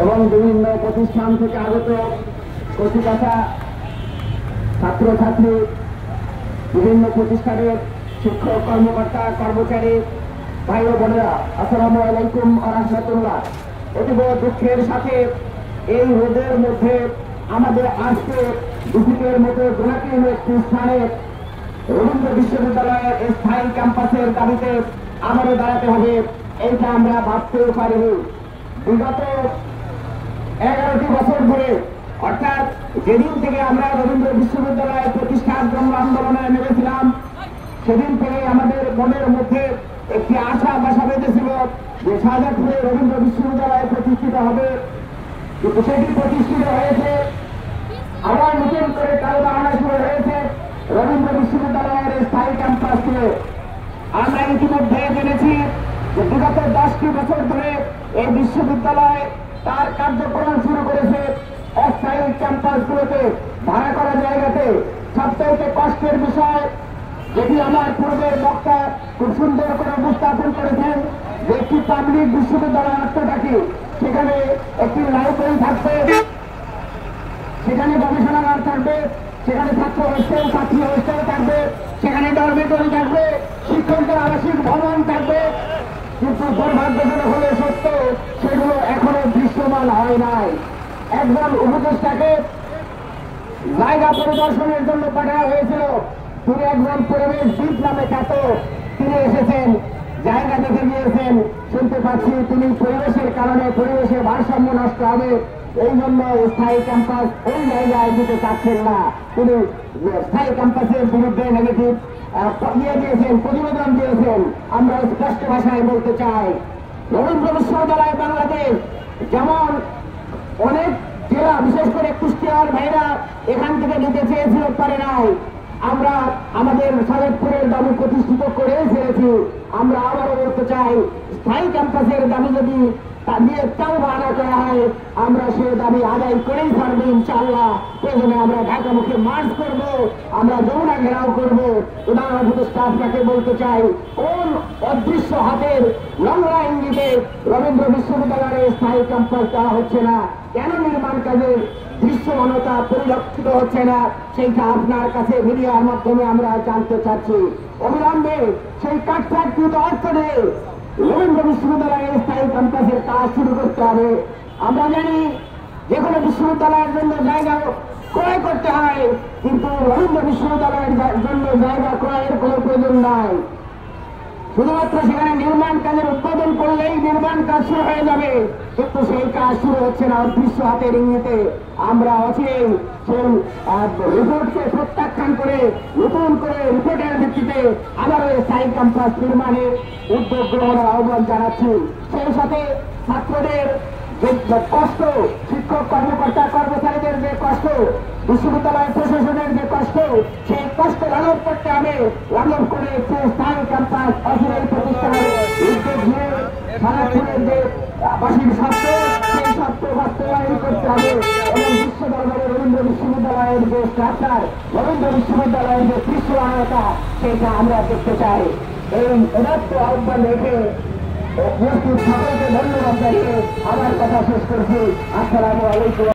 এবং বিভিন্ন প্রতিষ্ঠান থেকে আগত কচিকাঁচা ছাত্রছাত্রী, বিভিন্ন প্রতিষ্ঠানের শিক্ষক কর্মকর্তা কর্মচারী ভাই ও বোনেরা, আসসালামু আলাইকুম ওয়া রাহমাতুল্লাহ। অতীব দুঃখের সাথে এই রোদের মধ্যে আমাদের আজকে দুপুরের মতো জোনাকির একটি স্থানে রবীন্দ্র বিশ্ববিদ্যালয়ের স্থায়ী ক্যাম্পাসের দাবিতে আমাদের দাঁড়াতে হবে, এইটা আমরা ভাবতেও পারিনি। বিগত 11টি বছর ধরে, অর্থাৎ যেদিন থেকে আমরা রবীন্দ্র বিশ্ববিদ্যালয় প্রতিষ্ঠার জন্য আন্দোলনে নেমেছিলাম, সেদিন থেকে আমাদের মনের মধ্যে একটি আশা বাসা বেঁধেছিল যে শাহজাদপুরে রবীন্দ্র বিশ্ববিদ্যালয় প্রতিষ্ঠিত হবে। কিন্তু সেটি প্রতিষ্ঠিত হয়েছে, আবার নতুন করে কালবাহানা শুরু হয়েছে রবীন্দ্র বিশ্ববিদ্যালয়ের স্থায়ী ক্যাম্পাসকে। আমরা ইতিমধ্যে জেনেছি যে বিগত 10টি বছর ধরে এই বিশ্ববিদ্যালয় তার কার্যক্রম শুরু করেছে অস্থায়ী ক্যাম্পাসগুলোতে, ভাড়া করা জায়গাতে। সবচাইতে কষ্টের বিষয়, যেটি আমার পূর্বের বক্তা খুব সুন্দর করে উপস্থাপন করেছেন, যে একটি পাবলিক বিশ্ববিদ্যালয় অর্থটা কি, সেখানে একটি লাইব্রেরি থাকবে, সেখানে গবেষণাগার থাকবে, সেখানে ছাত্র হোস্টেল ছাত্রী হোস্টেল থাকবে, সেখানে ডরমেটরি থাকবে, শিক্ষকদের আবাসিক ভবন থাকবে। কিন্তু দুর্ভাগ্যজনক হলে সত্য, সেগুলো এখনো দৃশ্যমান হয় নাই। একজন উপদেষ্টাকে জায়গা পরিদর্শনের জন্য পাঠানো হয়েছিল, তিনি একজন পরিবেশবিদ নামে খ্যাত, তিনি এসেছেন, জায়গা দেখে গিয়েছেন। শুনতে পাচ্ছি তিনি পরিবেশের কারণে পরিবেশের ভারসাম্য নষ্ট হবে, এই জন্য স্থায়ী ক্যাম্পাস ওই জায়গায় দিতে চাচ্ছেন না। তিনি স্থায়ী ক্যাম্পাসের বিরুদ্ধে নেগেটিভ দিয়েছেন, প্রতিবেদন দিয়েছেন। আমরা স্পষ্ট ভাষায় বলতে চাই, রবীন্দ্র বিশ্ববিদ্যালয় বাংলাদেশ যেমন অনেক জেলা, বিশেষ করে কুষ্টিয়ার ভাইরা এখান থেকে নিতে চেয়েছিল, পারে নাই। আমরা আমাদের শাহজাদপুরের দাবি প্রতিষ্ঠিত করে ফেলেছি। আমরা আবারও বলতে চাই, স্থায়ী ক্যাম্পাসের দাবি যদি তা দিয়ে চাও বাহানা করা হয়, আমরা সে দাবি আদায় করেই ছাড়বো ইনশাআল্লাহ। প্রয়োজনে আমরা ঢাকামুখী মার্চ করব, আমরা যমুনা ঘেরাও করব। প্রধান উপদেষ্টা আপনাকে বলতে চাই, কোন অদৃশ্য হাতের নোংরা ইঙ্গিতে রবীন্দ্র বিশ্ববিদ্যালয়ের স্থায়ী ক্যাম্পাস দেওয়া হচ্ছে না? কেন নির্মাণ কাজের দৃশ্যমানতা পরিলক্ষিত হচ্ছে না? সেইটা আপনার কাছে মিডিয়ার মাধ্যমে আমরা জানতে চাচ্ছি। অবিলম্বে সেই কাঠফ্যাক্টরিতে অর্থ নেই, রবীন্দ্র বিশ্ববিদ্যালয়ের স্থায়ী ক্যাম্পাসের কাজ শুরু করতে হবে। আমরা জানি যে কোনো বিশ্ববিদ্যালয়ের জন্য জায়গা ক্রয় করতে হয়, কিন্তু রবীন্দ্র বিশ্ববিদ্যালয়ের জন্য জায়গা ক্রয়ের কোনো প্রয়োজন নাই। শুধুমাত্র সেখানে নির্মাণ কাজের উদ্বোধন করলেই নির্মাণ কাজ শুরু হয়ে যাবে, কিন্তু সেই কাজ শুরু হচ্ছে না অদৃশ্য হাতের ইঙ্গিতে। আমরা অচিরেই সেই রিপোর্টকে প্রত্যাখ্যান করে নতুন করে রিপোর্টের ভিত্তিতে আবারও স্থায়ী ক্যাম্পাস নির্মাণের উদ্যোগ গ্রহণের আহ্বান জানাচ্ছি। সেই সাথে ছাত্রদের যে কষ্ট, শিক্ষক কর্মকর্তা কর্মচারীদের যে কষ্ট, বিশ্ববিদ্যালয় প্রশাসনের যে কষ্ট, সেই কষ্ট লাঘব করতে হবে। লাঘব করে একটি স্থায়ী ক্যাম্পাস অচিরেই প্রতিষ্ঠানের উদ্যোগ নিয়ে শাহজাদপুরের যে বাসীর স্বার্থ, সেই স্বার্থ বাস্তবায়ন করতে হবে। এবং বিশ্ব দরবারে রবীন্দ্র বিশ্ববিদ্যালয়ের যে স্ট্রাকচার, রবীন্দ্র বিশ্ববিদ্যালয়ের যে দৃশ্যমানতা, সেটা আমরা দেখতে চাই। এই উদাত্ত আহ্বান রেখে উপস্থিত সকলকে ধন্যবাদ জানিয়ে আমার কথা শেষ করছি। আসসালামু আলাইকুম।